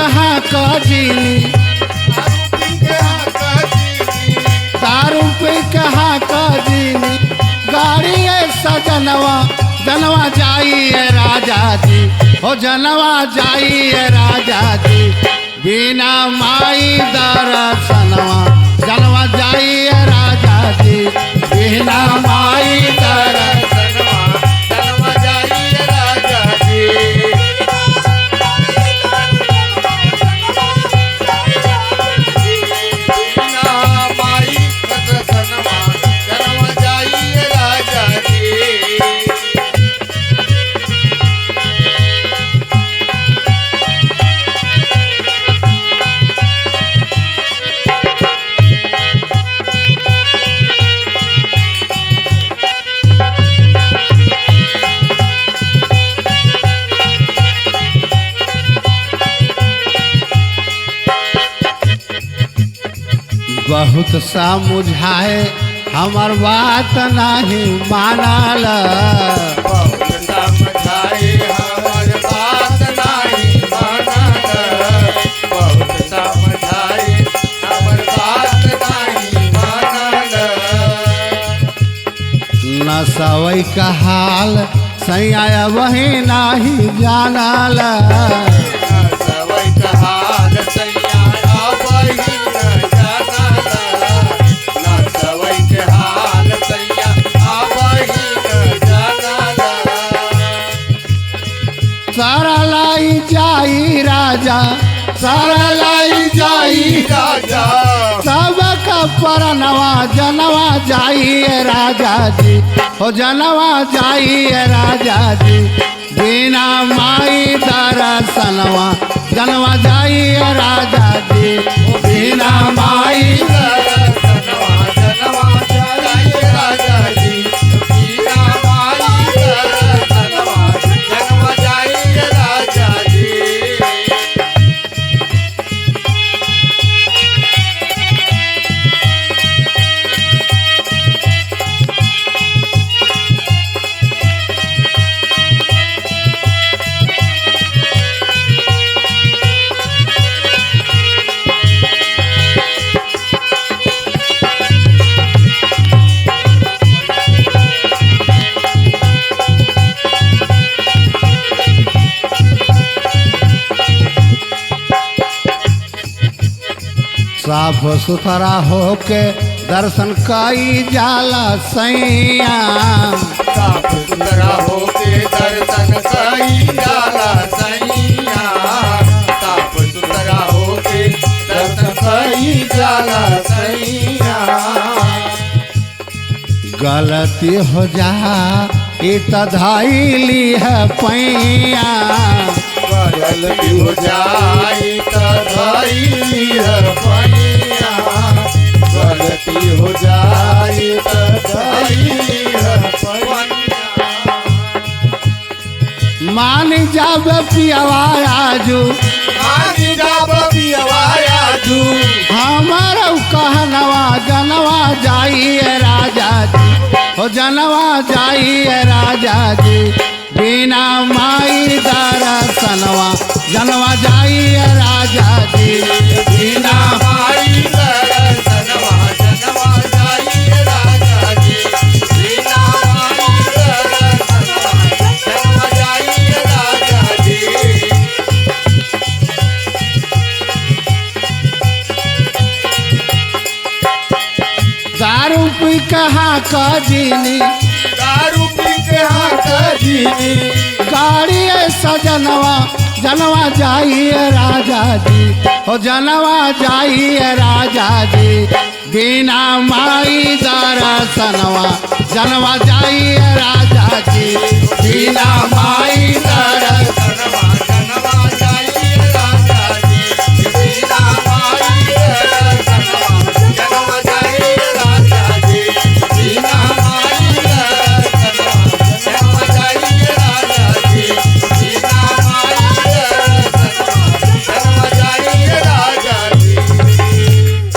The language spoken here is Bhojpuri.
कहाँ का जीनी, दारू पे कहाँ का जीनी, गाड़ी है सजनवा जनवा जाइए राजा जी, हो जनवा जाइए राजा जी, बिना माई दर्शनवा जनवा जाइए राजा जी, बिना माई दर्शनवा जनवा जाइए राजा जी। बहुत सा मुझाए हमर बात नहीं मानल, बहुत समझाए हमर बात नहीं मानल, बहुत समझाए हमर बात नहीं मानल। नसवई का हाल सैया वही नहीं जानल, नसवई का हाल सैया वही न जानल, नसवई के हाल सैया वही न जानल। सारा लाई जाई राजा, सारा लाई जाई राजा, सबका परनवा जनवा जाइए राजा जी, हो जनवा जाइए राजा जी, बिना माई दर्शनवा जनवा जाइए राजा जी, बिना माई दर्शनवा जनवा जाइए राजा जी, बिना माई दर्शनवा जनवा जाइए राजा जी। साफ सुथरा होके दर्शन कई जाला सैया, साफ सुथरा होके दर्शन कई जाला सैया, साफ सुथरा होके दर्शन कई जाला सैया। गलती हो जा इत धैली है पैया, गलती हो जाई त धैली है पैया, गलती हो जाई त धैली है पैया। मान जाब पियवा आजू, मान जाब पियवा आजू, हमारा कहनवा जनवा जाइए राजा जी, हो जनवा जाइए राजा जी, बिना माई दर्शनवा जनवा जाइए राजा जी, बिना माई दर्शनवा जनवा जाइए राजा जी, बिना माई दर्शनवा जनवा जाइए राजा जी। दारू पी कहाँ का जीनी, दारू पी के हाथ जीनी, गाड़ी सजनवा जनवा जाइए राजा जी, हो जनवा जाइए राजा जी, बिना माई दर्शनवा जनवा जाइए राजा जी, बिना माई दर्शन